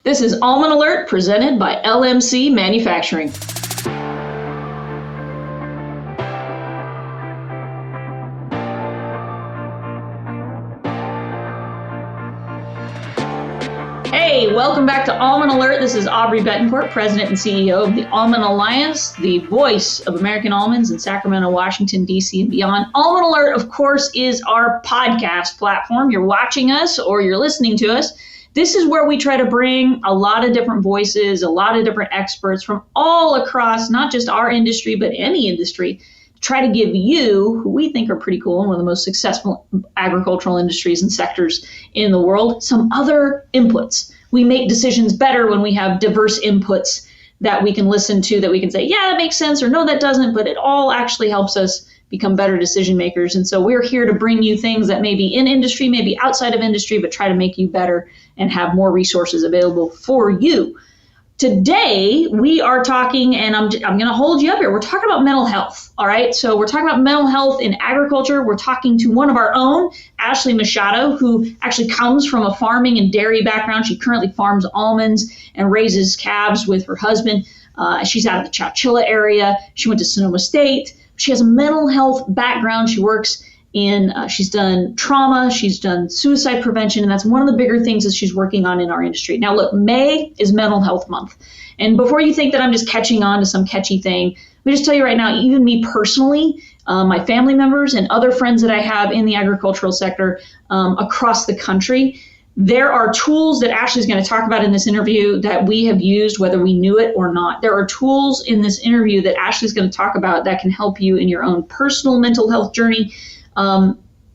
This is Almond Alert presented by LMC Manufacturing. Hey, welcome back to Almond Alert. This is Aubrey Bettencourt, President and CEO of the Almond Alliance, the voice of American almonds in Sacramento, Washington, D.C. and beyond. Almond Alert, of course, is our podcast platform. You're watching us or you're listening to us. This is where we try to bring a lot of different voices, a lot of different experts from all across, not just our industry, but any industry, to try to give you, who we think are pretty cool, one of the most successful agricultural industries and sectors in the world, some other inputs. We make decisions better when we have diverse inputs that we can listen to, that we can say, yeah, that makes sense, or no, that doesn't, but it all actually helps us become better decision makers. And so we're here to bring you things that may be in industry, maybe outside of industry, but try to make you better and have more resources available for you. Today, we are talking, and I'm going to hold you up here. We're talking about mental health, all right? So we're talking about mental health in agriculture. We're talking to one of our own, Ashley Machado, who actually comes from a farming and dairy background. She currently farms almonds and raises calves with her husband. She's out of the Chowchilla area. She went to Sonoma State. She has a mental health background. She works in, she's done trauma, she's done suicide prevention, and that's one of the bigger things that she's working on in our industry. Now, look, May is Mental Health Month. And before you think that I'm just catching on to some catchy thing, let me just tell you right now, even me personally, my family members and other friends that I have in the agricultural sector across the country, there are tools that Ashley's going to talk about in this interview that we have used, whether we knew it or not. There are tools in this interview that Ashley's going to talk about that can help you in your own personal mental health journey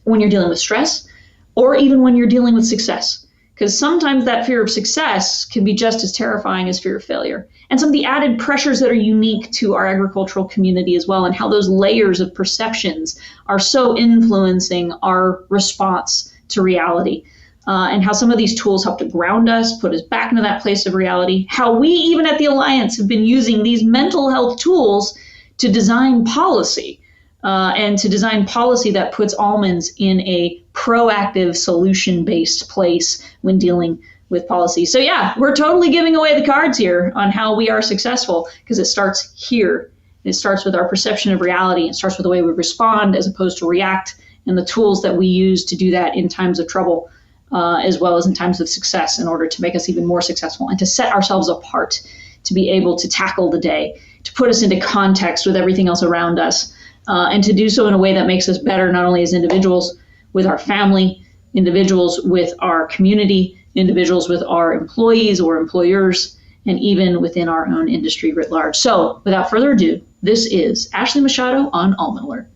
when you're dealing with stress, or even when you're dealing with success. Because sometimes that fear of success can be just as terrifying as fear of failure. And some of the added pressures that are unique to our agricultural community as well, and how those layers of perceptions are so influencing our response to reality. And how some of these tools help to ground us, put us back into that place of reality. How we, even at the Alliance, have been using these mental health tools to design policy. And to design policy that puts almonds in a proactive, solution-based place when dealing with policy. So yeah, we're totally giving away the cards here on how we are successful, because it starts here. It starts with our perception of reality. It starts with the way we respond as opposed to react, and the tools that we use to do that in times of trouble, as well as in times of success, in order to make us even more successful and to set ourselves apart, to be able to tackle the day, to put us into context with everything else around us. And to do so in a way that makes us better, not only as individuals with our family, individuals with our community, individuals with our employees or employers, and even within our own industry writ large. So without further ado, this is Ashley Machado on Almond Alert.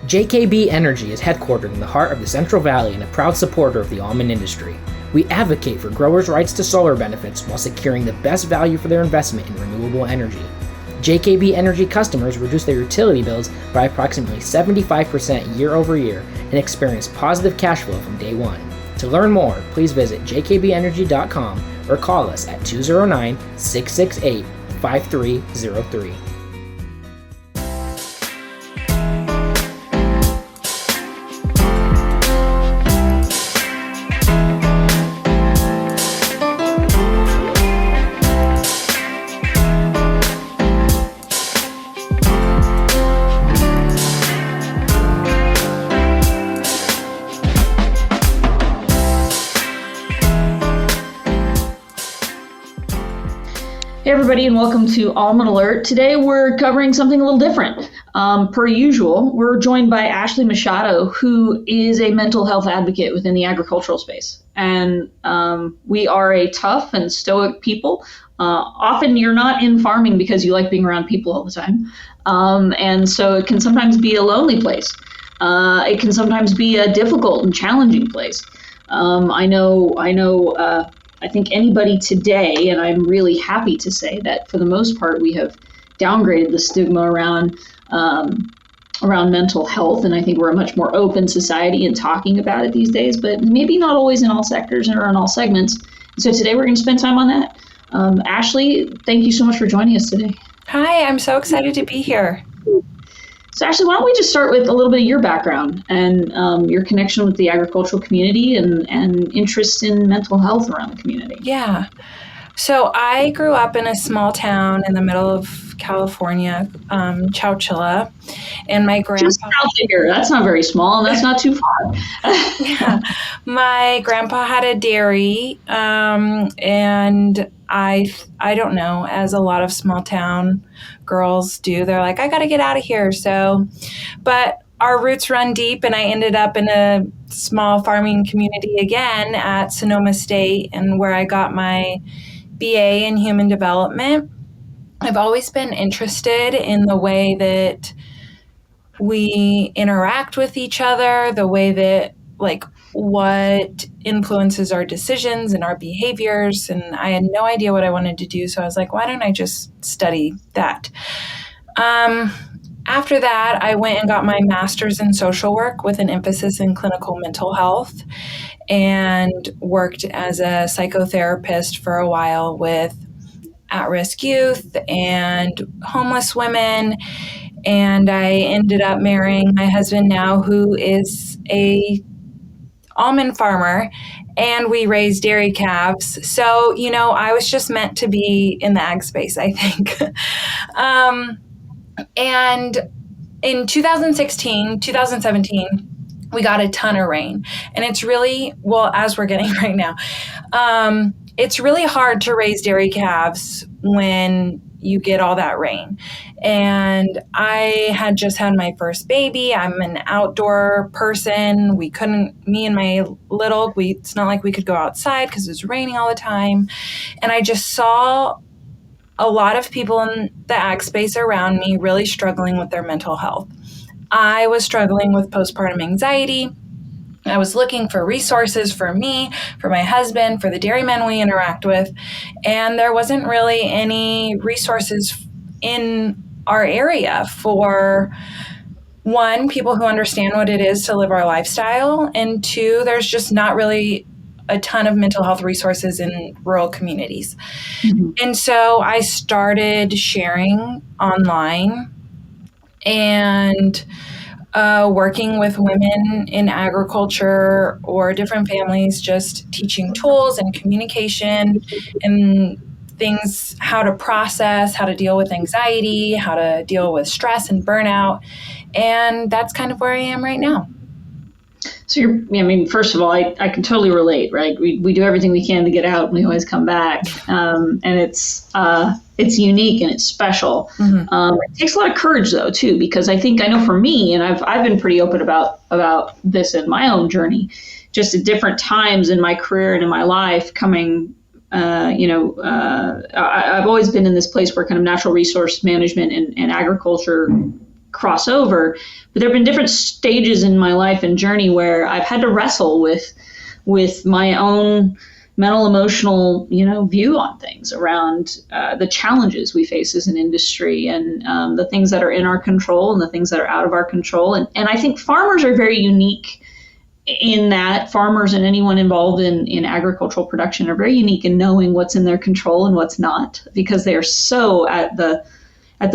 JKB Energy is headquartered in the heart of the Central Valley and a proud supporter of the almond industry. We advocate for growers' rights to solar benefits while securing the best value for their investment in renewable energy. JKB Energy customers reduce their utility bills by approximately 75% year over year and experience positive cash flow from day one. To learn more, please visit jkbenergy.com or call us at 209-668-5303. Hey everybody, and welcome to Almond Alert. Today we're covering something a little different. Per usual, we're joined by Ashley Machado, who is a mental health advocate within the agricultural space. And we are a tough and stoic people. Often you're not in farming because you like being around people all the time. And so it can sometimes be a lonely place. It can sometimes be a difficult and challenging place. I think anybody today, and I'm really happy to say that for the most part, we have downgraded the stigma around mental health. And I think we're a much more open society in talking about it these days, but maybe not always in all sectors or in all segments. So today we're going to spend time on that. Ashley, thank you so much for joining us today. Hi, I'm so excited to be here. So Ashley, why don't we just start with a little bit of your background and your connection with the agricultural community and interest in mental health around the community? Yeah. So I grew up in a small town in the middle of California, Chowchilla, and my grandpa. Just south of here. That's not very small, and that's not too far. Yeah, my grandpa had a dairy, and I don't know, as a lot of small town girls do, they're like, I got to get out of here. So, but our roots run deep, and I ended up in a small farming community again at Sonoma State, and where I got my BA in human development. I've always been interested in the way that we interact with each other, the way that, like, what influences our decisions and our behaviors. And I had no idea what I wanted to do. So I was like, why don't I just study that? After that, I went and got my master's in social work with an emphasis in clinical mental health, and worked as a psychotherapist for a while with at-risk youth and homeless women. And I ended up marrying my husband now, who is a almond farmer, and we raise dairy calves. So, I was just meant to be in the ag space, I think. And in 2017, we got a ton of rain. And it's really, well, as we're getting right now, it's really hard to raise dairy calves when you get all that rain. And I had just had my first baby. I'm an outdoor person. Me and my little, it's not like we could go outside because it was raining all the time. And I just saw a lot of people in the ag space around me really struggling with their mental health. I was struggling with postpartum anxiety. I was looking for resources for me, for my husband, for the dairymen we interact with, and there wasn't really any resources in our area for, one, people who understand what it is to live our lifestyle, and two, there's just not really a ton of mental health resources in rural communities. Mm-hmm. And so I started sharing online and working with women in agriculture or different families, just teaching tools and communication and things, how to process, how to deal with anxiety, how to deal with stress and burnout. And that's kind of where I am right now. So first of all, I can totally relate, right? We do everything we can to get out, and we always come back. And it's unique and it's special. Mm-hmm. It takes a lot of courage though, too, because I know for me, and I've been pretty open about this in my own journey, just at different times in my career and in my life coming, I've always been in this place where kind of natural resource management and agriculture cross over, but there have been different stages in my life and journey where I've had to wrestle with my own mental, emotional, view on things around the challenges we face as an industry, and the things that are in our control and the things that are out of our control. And I think farmers are very unique in that. Farmers and anyone involved in agricultural production are very unique in knowing what's in their control and what's not, because they are so at the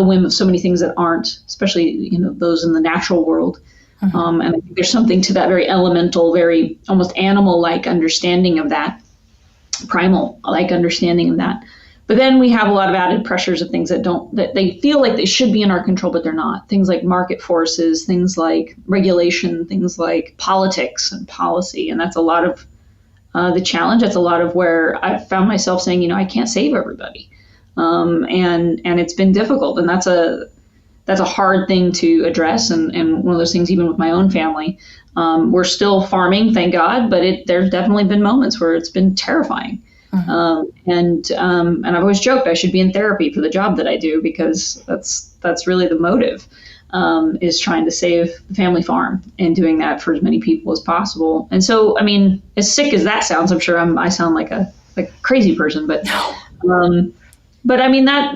whim of so many things that aren't, especially, those in the natural world. Mm-hmm. And I think there's something to that very elemental, very almost animal-like understanding of that, primal-like understanding of that. But then we have a lot of added pressures of things that they feel like they should be in our control, but they're not. Things like market forces, things like regulation, things like politics and policy. And that's a lot of the challenge. That's a lot of where I've found myself saying, I can't save everybody. And it's been difficult, and that's a hard thing to address. And one of those things, even with my own family, we're still farming, thank God, but there's definitely been moments where it's been terrifying. Mm-hmm. And I've always joked I should be in therapy for the job that I do, because that's really the motive, is trying to save the family farm and doing that for as many people as possible. And so, as sick as that sounds, I'm sure I sound like a crazy person, but But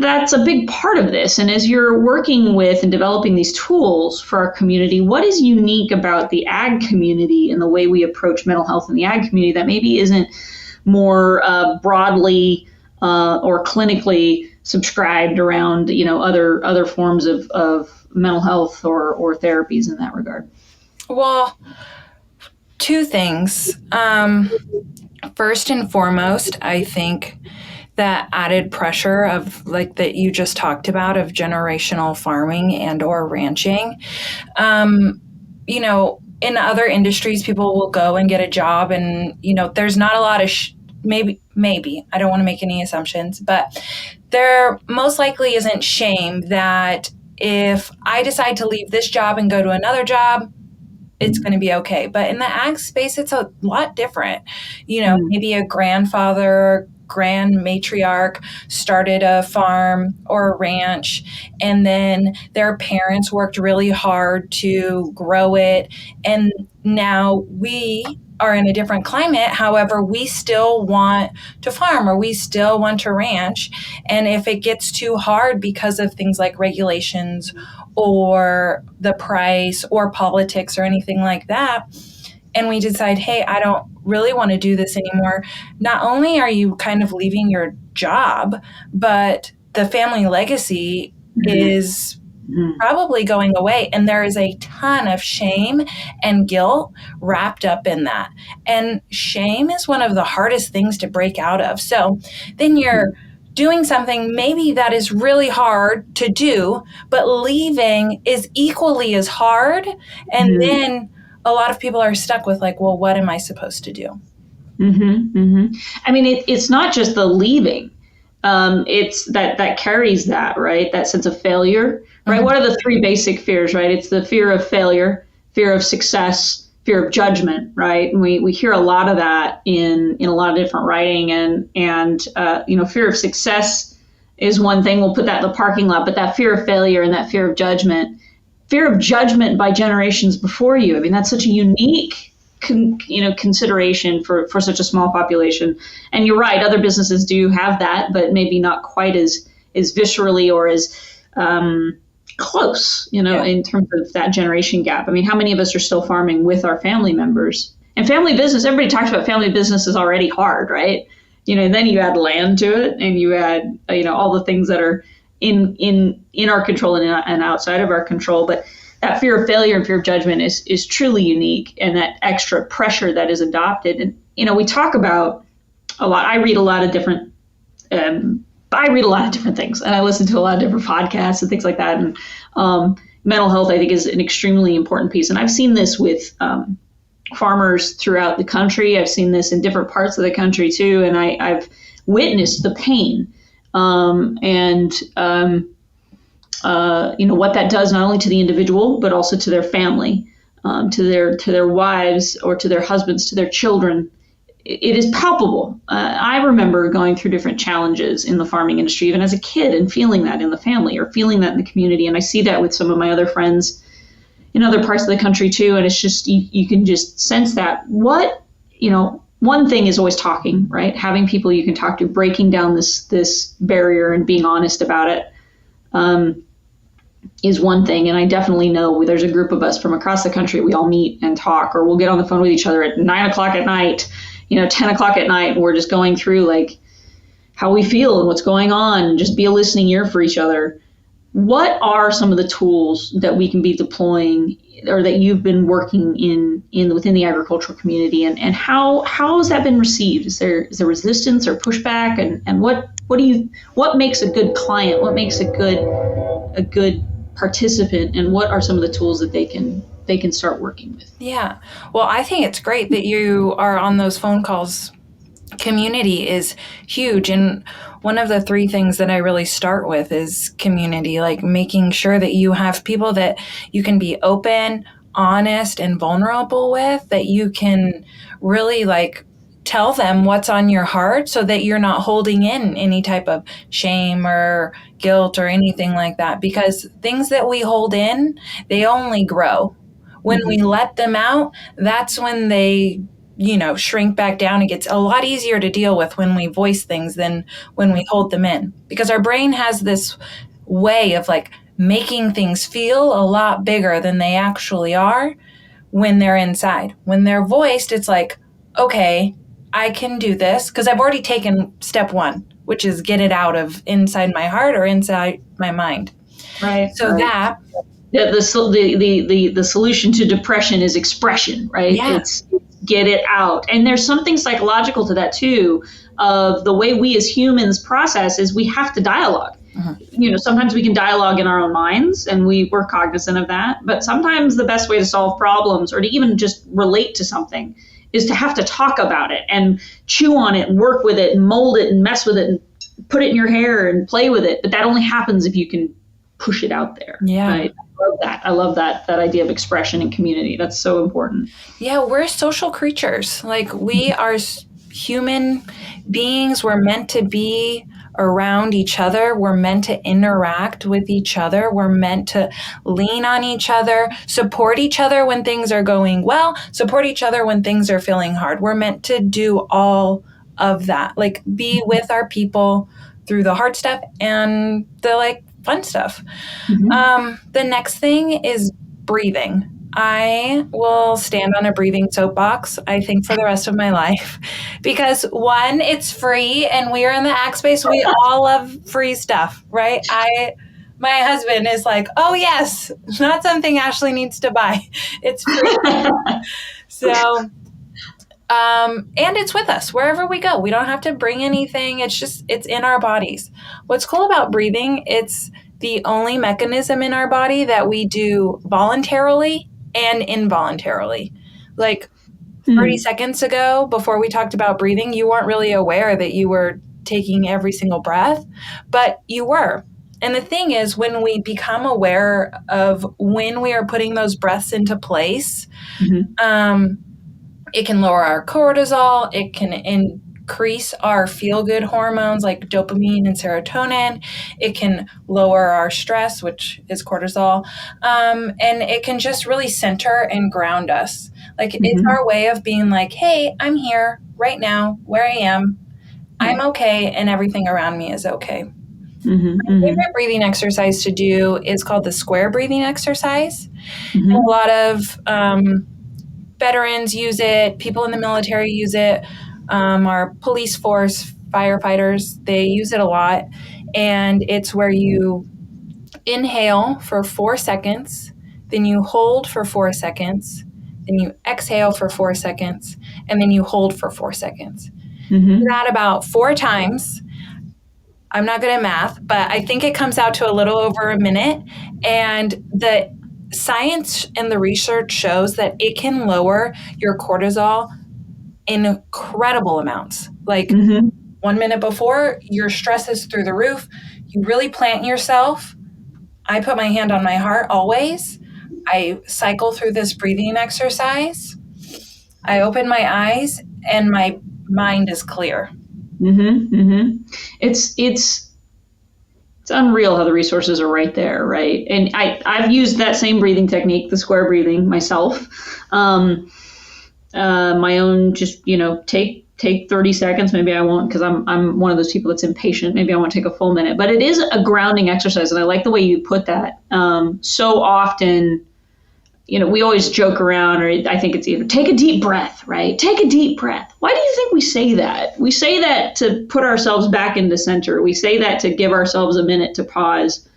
that's a big part of this. And as you're working with and developing these tools for our community, what is unique about the ag community and the way we approach mental health in the ag community that maybe isn't more broadly or clinically subscribed around, other forms of mental health or therapies in that regard? Well, two things. First and foremost, I think that added pressure of like that you just talked about of generational farming and or ranching. In other industries, people will go and get a job and, there's not a lot of maybe, I don't want to make any assumptions, but there most likely isn't shame that if I decide to leave this job and go to another job, it's going to be okay. But in the ag space, it's a lot different. Maybe a grandfather, grand matriarch started a farm or a ranch, and then their parents worked really hard to grow it. And now we are in a different climate. However, we still want to farm or we still want to ranch. And if it gets too hard because of things like regulations or the price or politics or anything like that, and we decide, hey, I don't really want to do this anymore, not only are you kind of leaving your job, but the family legacy is probably going away. And there is a ton of shame and guilt wrapped up in that. And shame is one of the hardest things to break out of. So then you're doing something maybe that is really hard to do, but leaving is equally as hard. And then a lot of people are stuck with like, well, what am I supposed to do? I mean, it's not just the leaving. It's that carries that, right? That sense of failure, right? What are the three basic fears, right? It's the fear of failure, fear of success, fear of judgment, right? And we hear a lot of that in a lot of different writing, and fear of success is one thing. We'll put that in the parking lot, but that fear of failure and that fear of judgment by generations before you. I mean, that's such a unique consideration for such a small population. And you're right, other businesses do have that, but maybe not quite as viscerally or as close, in terms of that generation gap. I mean, how many of us are still farming with our family members? And family business, everybody talks about family business is already hard, right? Then you add land to it, and you add, all the things that are in our control and outside of our control. But that fear of failure and fear of judgment is truly unique, and that extra pressure that is adopted. And we talk about a lot. I read a lot of different things, and I listen to a lot of different podcasts and things like that. And mental health, I think, is an extremely important piece. And I've seen this with farmers throughout the country. I've seen this in different parts of the country too, and I've witnessed the pain what that does not only to the individual but also to their family, to their wives or to their husbands, to their children. It is palpable. I remember going through different challenges in the farming industry, even as a kid, and feeling that in the family or feeling that in the community. And I see that with some of my other friends in other parts of the country too. And it's just, you can just sense that. One thing is always talking, right? Having people you can talk to, breaking down this barrier and being honest about it is one thing. And I definitely know there's a group of us from across the country. We all meet and talk, or we'll get on the phone with each other at 9 o'clock at night, 10 o'clock at night. And we're just going through like how we feel and what's going on, and just be a listening ear for each other. What are some of the tools that we can be deploying, or that you've been working in within the agricultural community, and how has that been received? Is there resistance or pushback, and what makes a good client? What makes a good participant, and what are some of the tools that they can start working with? Yeah. Well, I think it's great that you are on those phone calls. Community is huge. And one of the three things that I really start with is community, like making sure that you have people that you can be open, honest, and vulnerable with, that you can really like tell them what's on your heart, so that you're not holding in any type of shame or guilt or anything like that. Because things that we hold in, they only grow. When we let them out, that's when they shrink back down. It gets a lot easier to deal with when we voice things than when we hold them in, because our brain has this way of like making things feel a lot bigger than they actually are when they're inside. When they're voiced, it's like, okay, I can do this because I've already taken step one. which is get it out of inside my heart or inside my mind. Right. So right. that the solution to depression is expression, right? Yeah. It's get it out. And there's something psychological to that too, of the way we as humans process is we have to dialogue. Sometimes we can dialogue in our own minds and we're cognizant of that. But sometimes the best way to solve problems or to even just relate to something is to have to talk about it and chew on it and work with it and mold it and mess with it and put it in your hair and play with it. But that only happens if you can push it out there. Yeah. Right? I love that idea of expression and community. That's so important. Yeah, we're social creatures. Like we are human beings. We're meant to be around each other. We're meant to interact with each other. We're meant to lean on each other, support each other when things are going well, support each other when things are feeling hard. We're meant to do all of that, like be with our people through the hard stuff and the fun stuff. The next thing is breathing. I will stand on a breathing soapbox, I think, for the rest of my life because one, it's free and we are in the ACT space. We all love free stuff, right? My husband is like, oh yes, not something Ashley needs to buy. It's free. So, and it's with us wherever we go. We don't have to bring anything. It's in our bodies. What's cool about breathing, it's the only mechanism in our body that we do voluntarily and involuntarily. Like 30 seconds ago, before we talked about breathing, you weren't really aware that you were taking every single breath, but you were. And the thing is, when we become aware of when we are putting those breaths into place, it can lower our cortisol. It can increase our feel-good hormones like dopamine and serotonin. It can lower our stress, which is cortisol. And it can just really center and ground us. Like it's our way of being like, hey, I'm here right now where I am. I'm okay. And everything around me is okay. My favorite breathing exercise to do is called the square breathing exercise. A lot of veterans use it. People in the military use it. Our police force, firefighters, they use it a lot. And it's where you inhale for 4 seconds, then you hold for 4 seconds, then you exhale for 4 seconds, and then you hold for 4 seconds. Do that about 4 times. I'm not good at math, but I think it comes out to a little over a minute. And the science and the research shows that it can lower your cortisol in incredible amounts. Like 1 minute before, your stress is through the roof. You really plant yourself. I put my hand on my heart always. I cycle through this breathing exercise. I open my eyes and my mind is clear. It's unreal how the resources are right there, right? And I've used that same breathing technique, the square breathing, myself. My own, just take 30 seconds. Maybe I won't, because I'm one of those people that's impatient. Maybe I won't take a full minute. But it is a grounding exercise, and I like the way you put that. So often, we always joke around, or I think it's either take a deep breath, right? Take a deep breath. Why do you think we say that? We say that to put ourselves back into center. We say that to give ourselves a minute to pause,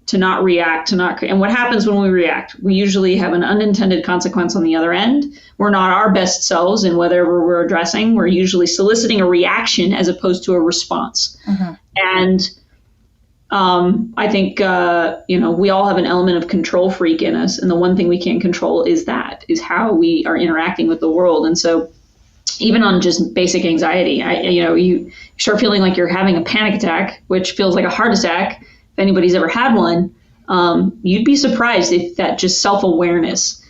to not react, and what happens when we react? We usually have an unintended consequence on the other end. We're not our best selves in whatever we're addressing. We're usually soliciting a reaction as opposed to a response. And I think, we all have an element of control freak in us. And the one thing we can't control is how we are interacting with the world. And so even on just basic anxiety, you start feeling like you're having a panic attack, which feels like a heart attack. If anybody's ever had one, you'd be surprised if that just self-awareness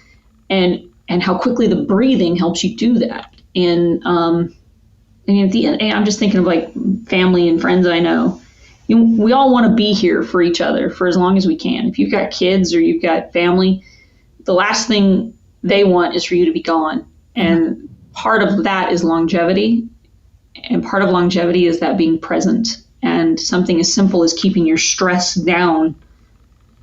and how quickly the breathing helps you do that. And at the end, I'm just thinking of like family and friends I know. We all want to be here for each other for as long as we can. If you've got kids or you've got family, the last thing they want is for you to be gone. And part of that is longevity. And part of longevity is that being present. And something as simple as keeping your stress down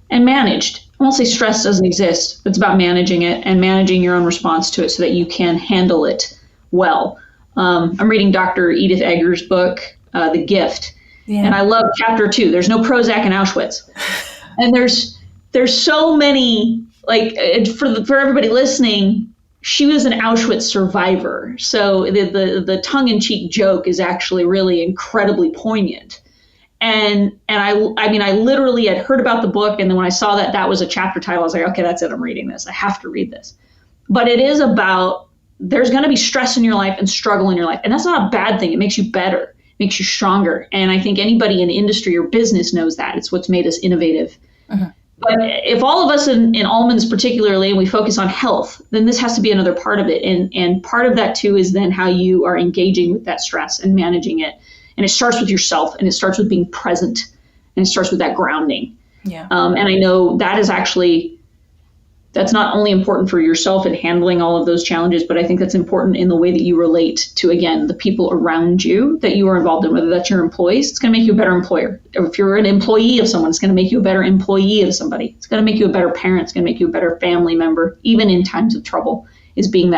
and managed. I won't say stress doesn't exist. It's about managing it and managing your own response to it so that you can handle it well. I'm reading Dr. Edith Eger's book, The Gift. Yeah. And I love chapter 2. There's no Prozac in Auschwitz. And there's so many, like, for everybody listening, she was an Auschwitz survivor. So the tongue-in-cheek joke is actually really incredibly poignant. And I mean, I literally had heard about the book, and then when I saw that was a chapter title, I was like, okay, that's it. I'm reading this. I have to read this. But it is about, there's going to be stress in your life and struggle in your life. And that's not a bad thing. It makes you better, makes you stronger. And I think anybody in industry or business knows that. It's what's made us innovative. Uh-huh. But if all of us in almonds particularly, and we focus on health, then this has to be another part of it. And part of that too is then how you are engaging with that stress and managing it. And it starts with yourself, and it starts with being present, and it starts with that grounding. Yeah. And I know that is actually, that's not only important for yourself in handling all of those challenges, but I think that's important in the way that you relate to, again, the people around you that you are involved in, whether that's your employees. It's going to make you a better employer. Or if you're an employee of someone, it's going to make you a better employee of somebody. It's going to make you a better parent. It's going to make you a better family member, even in times of trouble, is being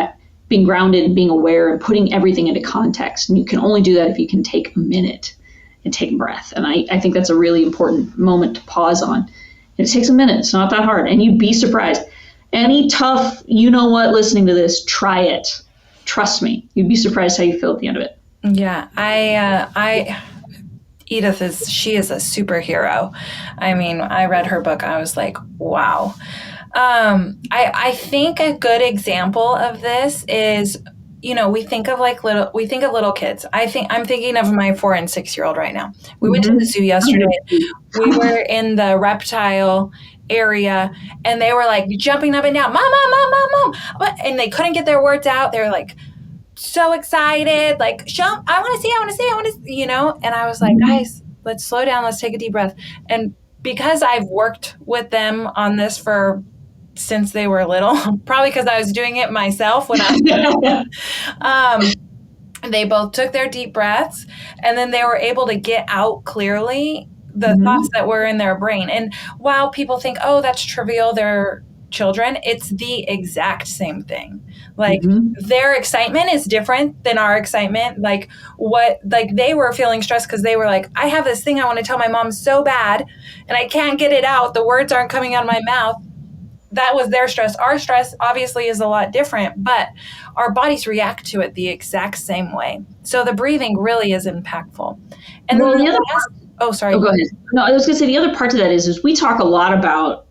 grounded and being aware and putting everything into context. And you can only do that if you can take a minute and take a breath. And I think that's a really important moment to pause on. And it takes a minute. It's not that hard. And you'd be surprised. Any tough, listening to this, try it. Trust me. You'd be surprised how you feel at the end of it. Yeah, Edith she is a superhero. I mean, I read her book. I was like, wow. I think a good example of this is, we think of little kids. I'm thinking of my 4 and 6 year old right now. We went to the zoo yesterday. We were in the reptile area, and they were like jumping up and down, mom, and they couldn't get their words out. They were like so excited, like, I want to see, and I was like, guys, let's slow down. Let's take a deep breath. And because I've worked with them on this since they were little, probably because I was doing it myself when I was little. They both took their deep breaths, and then they were able to get out clearly the thoughts that were in their brain. And while people think, oh, that's trivial, they're children, it's the exact same thing. Like their excitement is different than our excitement. Like they were feeling stressed because they were like, I have this thing I want to tell my mom so bad, and I can't get it out. The words aren't coming out of my mouth. That was their stress. Our stress obviously is a lot different, but our bodies react to it the exact same way. So the breathing really is impactful. And well, then sorry. Oh, go ahead. No, I was going to say the other part to that is we talk a lot about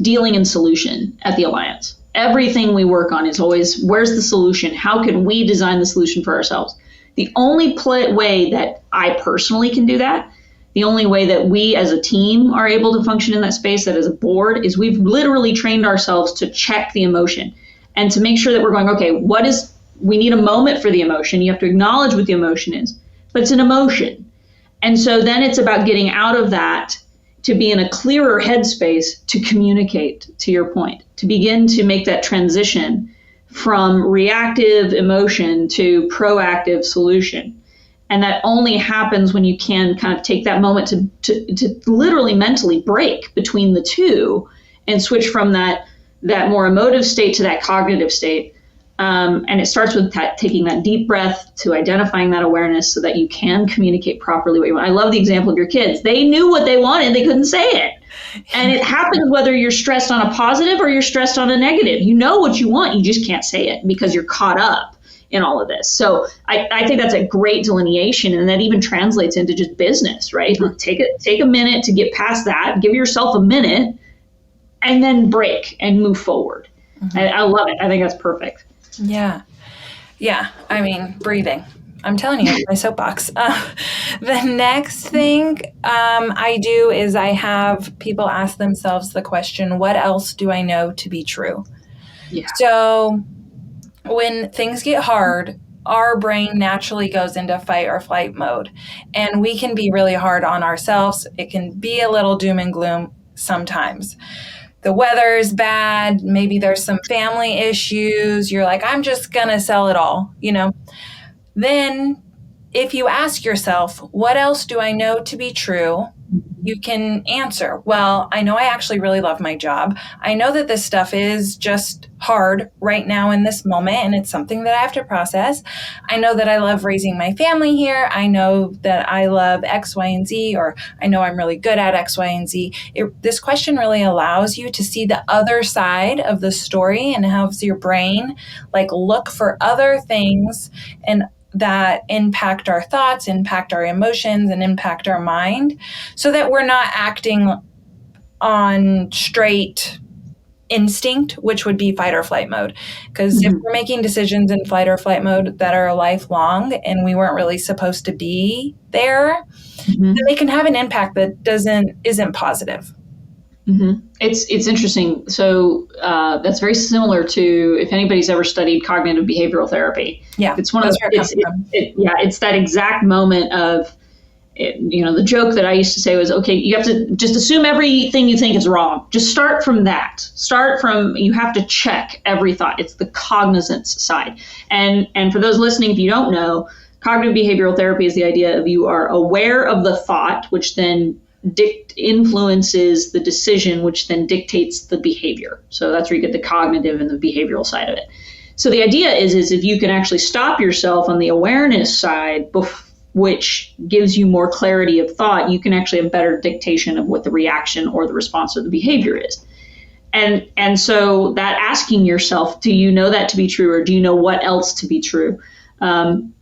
dealing in solution at the Alliance. Everything we work on is always, where's the solution? How can we design the solution for ourselves? The only way that I personally can do that, the only way that we as a team are able to function in that space, that as a board, is we've literally trained ourselves to check the emotion and to make sure that we're going, okay, we need a moment for the emotion. You have to acknowledge what the emotion is, but it's an emotion. And so then it's about getting out of that to be in a clearer headspace to communicate, to your point, to begin to make that transition from reactive emotion to proactive solution. And that only happens when you can kind of take that moment to literally mentally break between the two and switch from that more emotive state to that cognitive state. And it starts with taking that deep breath to identifying that awareness so that you can communicate properly what you want. I love the example of your kids. They knew what they wanted. They couldn't say it. And it happens whether you're stressed on a positive or you're stressed on a negative. You know what you want. You just can't say it because you're caught up in all of this. So I think that's a great delineation. And that even translates into just business, right? Take a minute to get past that. Give yourself a minute and then break and move forward. I love it. I think that's perfect. Yeah. I mean, breathing. I'm telling you, my soapbox. The next thing I do is I have people ask themselves the question, what else do I know to be true? Yeah. So when things get hard, our brain naturally goes into fight or flight mode. And we can be really hard on ourselves. It can be a little doom and gloom sometimes. The weather is bad. Maybe there's some family issues. You're like, I'm just going to sell it all, Then if you ask yourself, what else do I know to be true? you can answer, well, I know I actually really love my job. I know that this stuff is just hard right now in this moment, and it's something that I have to process. I know that I love raising my family here. I know that I love X, Y, and Z, or I know I'm really good at X, Y, and Z. This question really allows you to see the other side of the story and helps your brain like look for other things and that impact our thoughts, impact our emotions, and impact our mind, so that we're not acting on straight instinct, which would be fight or flight mode. Because if we're making decisions in fight or flight mode that are lifelong and we weren't really supposed to be there, then they can have an impact that isn't positive. It's interesting. So that's very similar to if anybody's ever studied cognitive behavioral therapy. Yeah, it's one of it's that exact moment of, the joke that I used to say was, okay, you have to just assume everything you think is wrong. Just start from that. You have to check every thought. It's the cognizance side. And for those listening, if you don't know, cognitive behavioral therapy is the idea of you are aware of the thought, which then influences the decision, which then dictates the behavior. So that's where you get the cognitive and the behavioral side of it. So the idea is if you can actually stop yourself on the awareness side, which gives you more clarity of thought, you can actually have better dictation of what the reaction or the response of the behavior is. And so that asking yourself, do you know that to be true, or do you know what else to be true?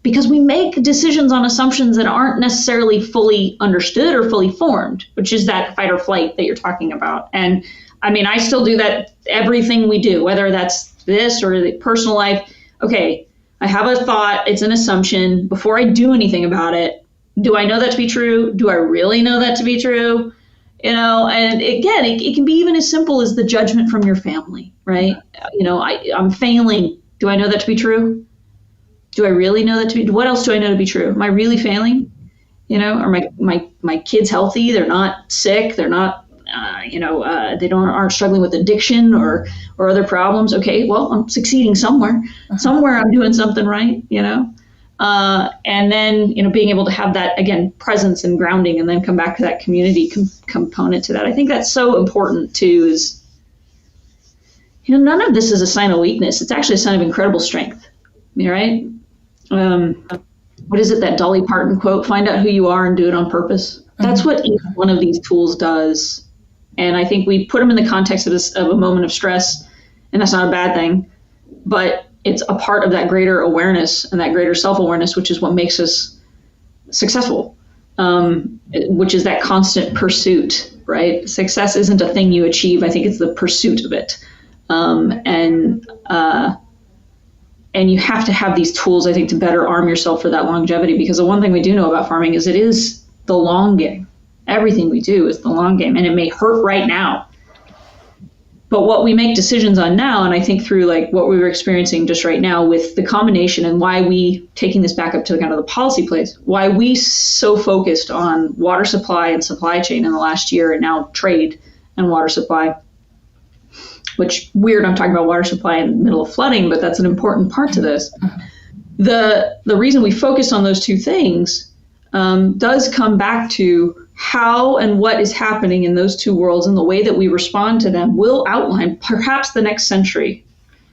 Because we make decisions on assumptions that aren't necessarily fully understood or fully formed, which is that fight or flight that you're talking about. And I mean, I still do that, everything we do, whether that's this or the personal life. Okay, I have a thought, it's an assumption. Before I do anything about it, do I know that to be true? Do I really know that to be true? And again, it can be even as simple as the judgment from your family, right? I'm failing. Do I know that to be true? Do I really know that to be? What else do I know to be true? Am I really failing? Are my kids healthy? They're not sick. They're not, they aren't struggling with addiction or other problems. Okay, well, I'm succeeding somewhere. Somewhere I'm doing something right. And then being able to have that again presence and grounding, and then come back to that community component to that. I think that's so important too. Is none of this is a sign of weakness. It's actually a sign of incredible strength. Right? What is it, that Dolly Parton quote? Find out who you are and do it on purpose. That's what each one of these tools does. And I think we put them in the context of a moment of stress, and that's not a bad thing, but it's a part of that greater awareness and that greater self-awareness, which is what makes us successful, which is that constant pursuit, right? Success isn't a thing you achieve. I think it's the pursuit of it. And you have to have these tools, I think, to better arm yourself for that longevity, because the one thing we do know about farming is it is the long game. Everything we do is the long game, and it may hurt right now. But what we make decisions on now, and I think through like what we were experiencing just right now with the combination, and why we, taking this back up to kind of the policy place, why we so focused on water supply and supply chain in the last year, and now trade and water supply. Which, weird, I'm talking about water supply in the middle of flooding, but that's an important part to this. The reason we focus on those two things does come back to how and what is happening in those two worlds, and the way that we respond to them will outline perhaps the next century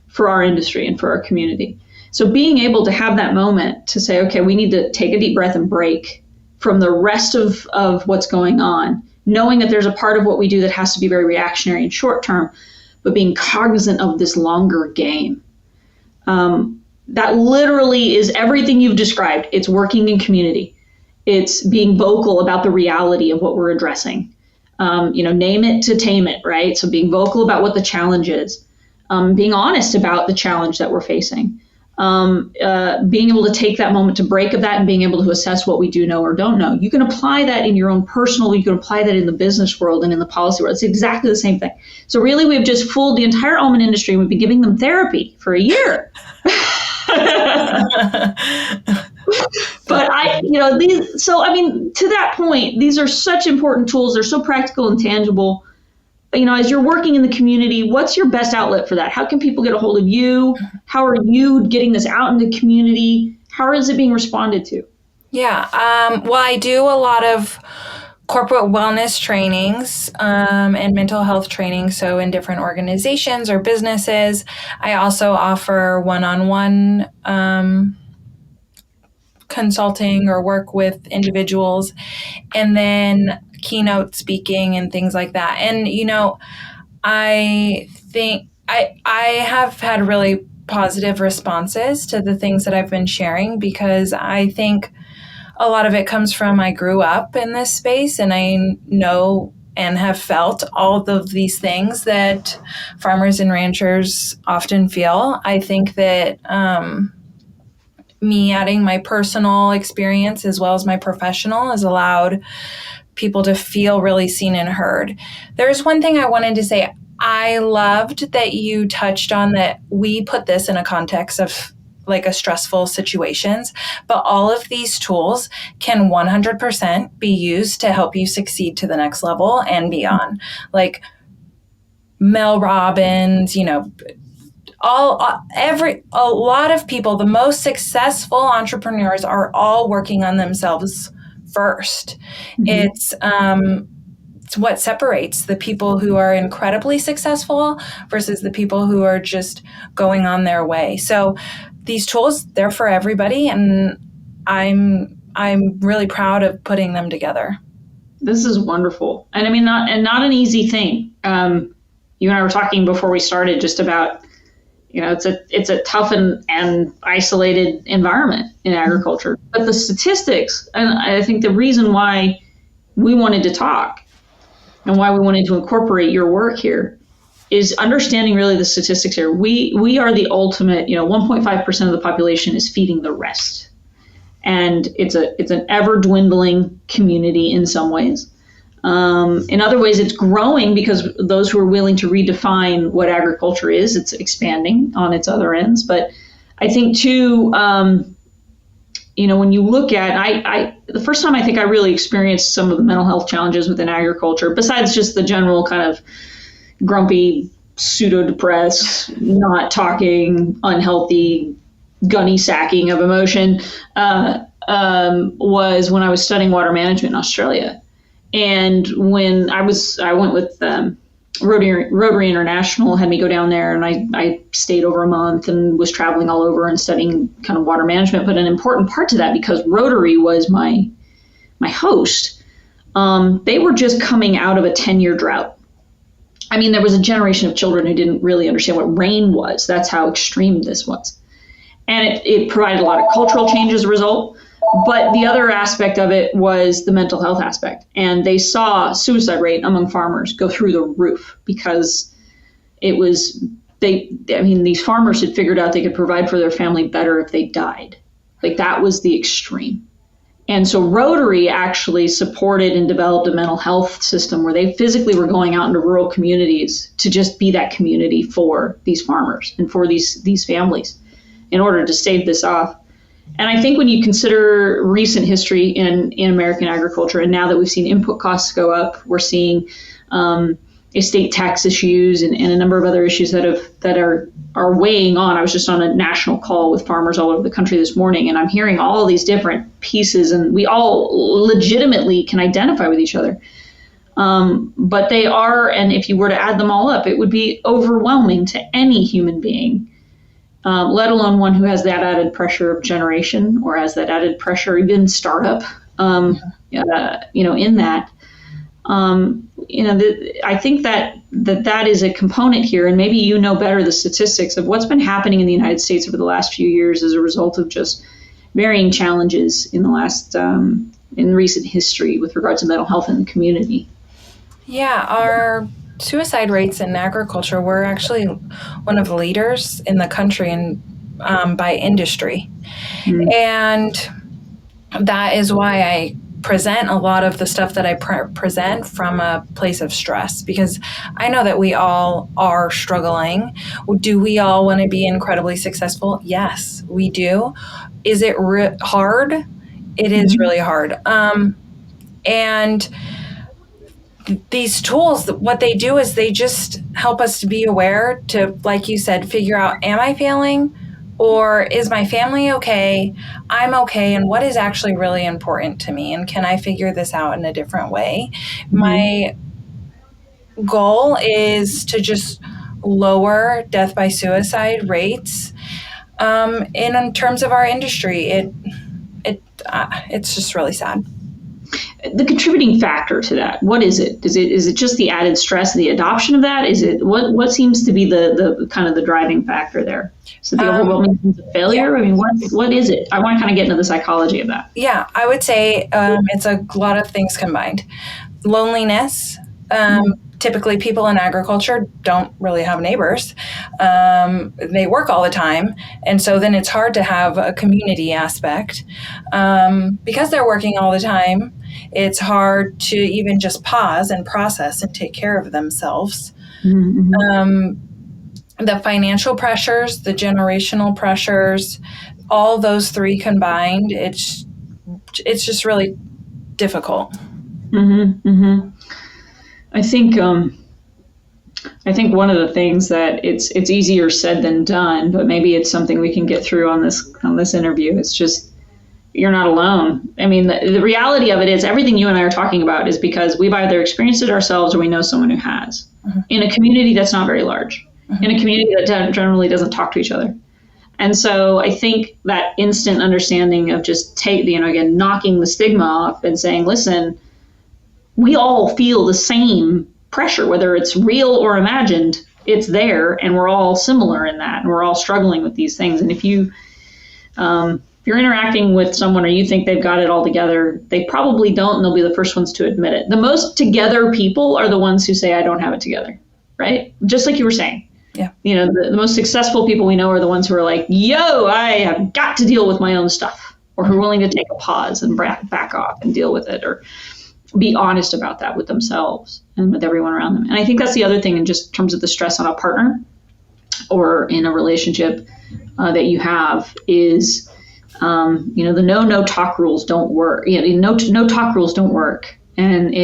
for our industry and for our community. So being able to have that moment to say, okay, we need to take a deep breath and break from the rest of what's going on, knowing that there's a part of what we do that has to be very reactionary and short term, but being cognizant of this longer game. That literally is everything you've described. It's working in community. It's being vocal about the reality of what we're addressing. Name it to tame it, right? So being vocal about what the challenge is, being honest about the challenge that we're facing, being able to take that moment to break of that, and being able to assess what we do know or don't know. You can apply that in your own personal, you can apply that in the business world and in the policy world. It's exactly the same thing. So really, we've just fooled the entire almond industry, and we've been giving them therapy for a year. But to that point, these are such important tools. They're so practical and tangible. As you're working in the community, what's your best outlet for that? How can people get a hold of you? How are you getting this out in the community? How is it being responded to? Yeah. Well, I do a lot of corporate wellness trainings and mental health training. So in different organizations or businesses, I also offer one-on-one consulting or work with individuals, and then keynote speaking and things like that. And, I think I have had really positive responses to the things that I've been sharing, because I think a lot of it comes from I grew up in this space, and I know and have felt all of these things that farmers and ranchers often feel. I think that me adding my personal experience as well as my professional has allowed people to feel really seen and heard. There's one thing I wanted to say. I loved that you touched on that we put this in a context of like a stressful situations, but all of these tools can 100% be used to help you succeed to the next level and beyond. Like Mel Robbins, a lot of people, the most successful entrepreneurs are all working on themselves first. Mm-hmm. It's what separates the people who are incredibly successful versus the people who are just going on their way. So these tools, they're for everybody, and I'm really proud of putting them together. This is wonderful. And I mean, not an easy thing. You and I were talking before we started just about, it's a tough and isolated environment in agriculture. But the statistics, and I think the reason why we wanted to talk and why we wanted to incorporate your work here is understanding really the statistics here. We are the ultimate, 1.5% of the population is feeding the rest. And it's an ever dwindling community in some ways. In other ways, it's growing because those who are willing to redefine what agriculture is, it's expanding on its other ends. But I think too, when you look at, the first time I think I really experienced some of the mental health challenges within agriculture, besides just the general kind of grumpy, pseudo-depressed, not talking, unhealthy, gunny sacking of emotion, was when I was studying water management in Australia. And when I went with Rotary International, had me go down there, and I stayed over a month and was traveling all over and studying kind of water management. But an important part to that, because Rotary was my host, they were just coming out of a 10-year drought. I mean, there was a generation of children who didn't really understand what rain was. That's how extreme this was. And it provided a lot of cultural change as a result. But the other aspect of it was the mental health aspect. And they saw suicide rate among farmers go through the roof because these farmers had figured out they could provide for their family better if they died. Like, that was the extreme. And so Rotary actually supported and developed a mental health system where they physically were going out into rural communities to just be that community for these farmers and for these families in order to stave this off. And I think when you consider recent history in American agriculture, and now that we've seen input costs go up, we're seeing estate tax issues and a number of other issues that are weighing on. I was just on a national call with farmers all over the country this morning, and I'm hearing all these different pieces, and we all legitimately can identify with each other. But they are, and if you were to add them all up, it would be overwhelming to any human being. Let alone one who has that added pressure of generation or has that added pressure, even startup, in that. I think that is a component here, and maybe you know better the statistics of what's been happening in the United States over the last few years as a result of just varying challenges in the last, in recent history with regards to mental health in the community. Yeah, our suicide rates in agriculture, we're actually one of the leaders in the country and by industry. Mm-hmm. And that is why I present a lot of the stuff that I present from a place of stress, because I know that we all are struggling. Do we all want to be incredibly successful? Yes, we do. Is it hard? It is really hard. And these tools, what they do is they just help us to be aware to, like you said, figure out, am I failing Or is my family okay? I'm okay. And what is actually really important to me? And can I figure this out in a different way? Mm-hmm. My goal is to just lower death by suicide rates. In terms of our industry, it's just really sad. The contributing factor to that, what is it? Is it just the added stress of the adoption of that? Is it what seems to be the kind of the driving factor there? Is it the overwhelming sense of failure? Yeah. I mean, what is it? I want to kind of get into the psychology of that. Yeah, I would say it's a lot of things combined. Loneliness. Typically, people in agriculture don't really have neighbors. They work all the time. And so then it's hard to have a community aspect. Because they're working all the time, it's hard to even just pause and process and take care of themselves. Mm-hmm. The financial pressures, the generational pressures, all those three combined, it's just really difficult. Mm-hmm. Mm-hmm. I think one of the things that it's easier said than done, but maybe it's something we can get through on this interview. It's just, you're not alone. I mean, the reality of it is everything you and I are talking about is because we've either experienced it ourselves or we know someone who has. Mm-hmm. In a community that's not very large, mm-hmm. in a community that generally doesn't talk to each other. And so I think that instant understanding of just again, knocking the stigma off and saying, listen, we all feel the same pressure, whether it's real or imagined, it's there, and we're all similar in that, and we're all struggling with these things. And if you're interacting with someone or you think they've got it all together, they probably don't, and they'll be the first ones to admit it. The most together people are the ones who say, I don't have it together, right? Just like you were saying. Yeah. You know, the most successful people we know are the ones who are like, yo, I have got to deal with my own stuff, or who are willing to take a pause and back off and deal with it, or be honest about that with themselves and with everyone around them. And I think that's the other thing in just terms of the stress on a partner or in a relationship that you have is, the no talk rules don't work. No talk rules don't work. And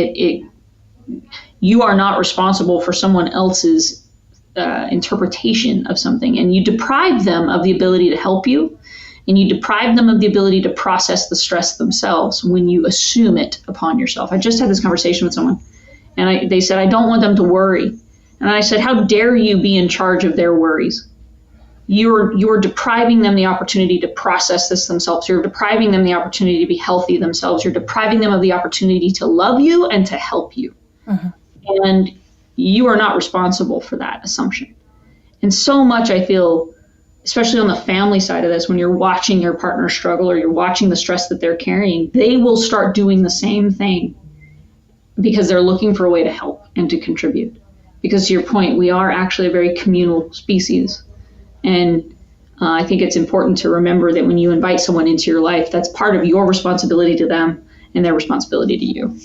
you are not responsible for someone else's interpretation of something. And you deprive them of the ability to help you. And you deprive them of the ability to process the stress themselves when you assume it upon yourself. I just had this conversation with someone, and they said, I don't want them to worry. And I said, how dare you be in charge of their worries? You're depriving them the opportunity to process this themselves. You're depriving them the opportunity to be healthy themselves. You're depriving them of the opportunity to love you and to help you. Mm-hmm. And you are not responsible for that assumption. And so much I feel, especially on the family side of this, when you're watching your partner struggle or you're watching the stress that they're carrying, they will start doing the same thing because they're looking for a way to help and to contribute. Because to your point, we are actually a very communal species. And I think it's important to remember that when you invite someone into your life, that's part of your responsibility to them and their responsibility to you.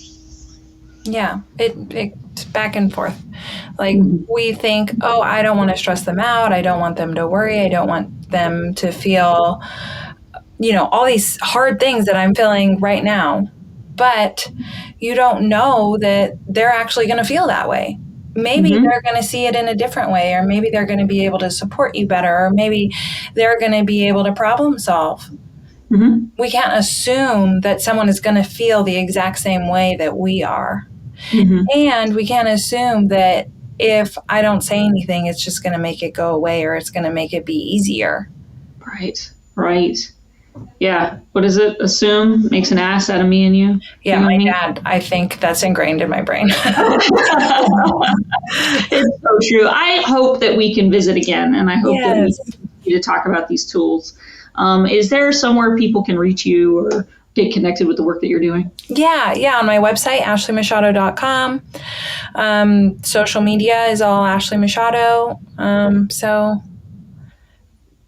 Yeah, it's back and forth. Like we think, oh, I don't want to stress them out. I don't want them to worry. I don't want them to feel, all these hard things that I'm feeling right now. But you don't know that they're actually going to feel that way. Maybe they're going to see it in a different way, or maybe they're going to be able to support you better, or maybe they're going to be able to problem solve. Mm-hmm. We can't assume that someone is going to feel the exact same way that we are. Mm-hmm. And we can't assume that if I don't say anything, it's just going to make it go away, or it's going to make it be easier. Right. Yeah. What is it? Assume makes an ass out of me and you? Yeah, my dad, I think that's ingrained in my brain. It's so true. I hope that we can visit again, and I hope that we can continue to talk about these tools. Is there somewhere people can reach you or get connected with the work that you're doing? Yeah. On my website, ashleymachado.com. Social media is all Ashley Machado. So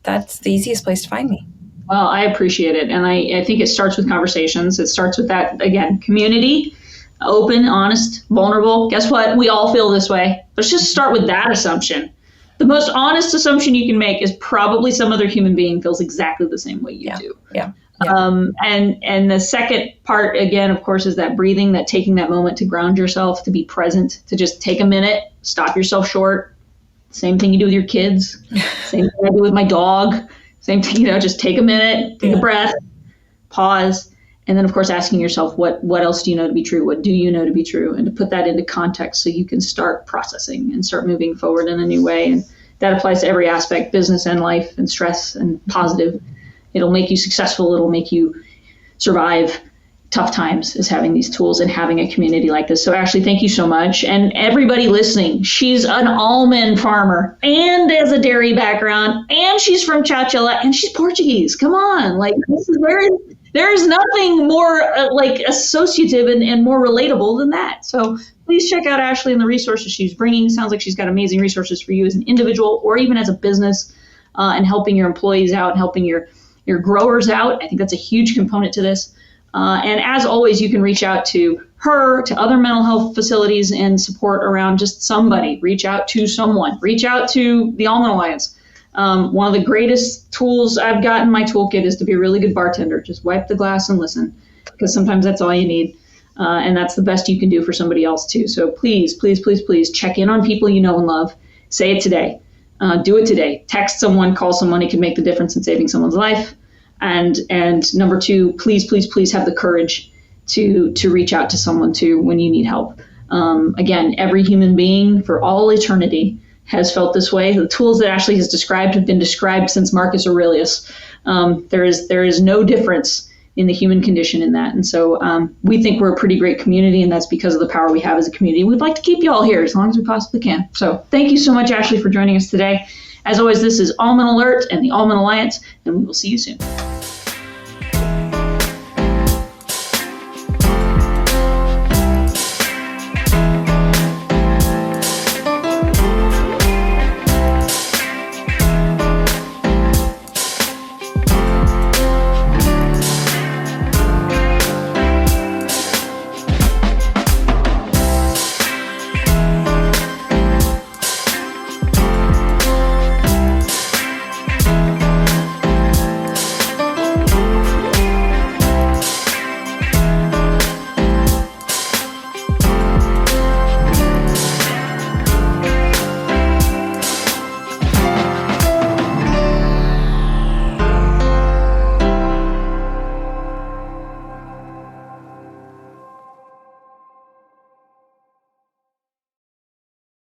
that's the easiest place to find me. Well, I appreciate it. And I think it starts with conversations. It starts with that, again, community, open, honest, vulnerable. Guess what? We all feel this way. Let's just start with that assumption. The most honest assumption you can make is probably some other human being feels exactly the same way you do. Yeah. And the second part, again, of course, is that breathing, that taking that moment to ground yourself, to be present, to just take a minute, stop yourself short. Same thing you do with your kids. Same thing I do with my dog. Same thing, just take a minute, take a breath, pause, and then, of course, asking yourself, what else do you know to be true? What do you know to be true? And to put that into context so you can start processing and start moving forward in a new way. And that applies to every aspect, business and life and stress and positive. It'll make you successful. It'll make you survive tough times, is having these tools and having a community like this. So Ashley, thank you so much. And everybody listening, she's an almond farmer and has a dairy background, and she's from Chowchilla, and she's Portuguese. Come on. There is nothing more associative and more relatable than that. So please check out Ashley and the resources she's bringing. Sounds like she's got amazing resources for you as an individual or even as a business, and helping your employees out and helping your growers out. I think that's a huge component to this. And as always, you can reach out to her, to other mental health facilities and support around just somebody. Reach out to someone. Reach out to the Almond Alliance. One of the greatest tools I've got in my toolkit is to be a really good bartender. Just wipe the glass and listen, because sometimes that's all you need. And that's the best you can do for somebody else too. So please, please, please, please check in on people you know and love. Say it today. Do it today. Text someone, call someone. It can make the difference in saving someone's life. And number two, please, please, please have the courage to reach out to someone too when you need help. Again, every human being for all eternity has felt this way. The tools that Ashley has described have been described since Marcus Aurelius. There is no difference in the human condition in that. And so we think we're a pretty great community, and that's because of the power we have as a community. We'd like to keep you all here as long as we possibly can. So thank you so much, Ashley, for joining us today. As always, this is Almond Alert and the Almond Alliance, and we will see you soon.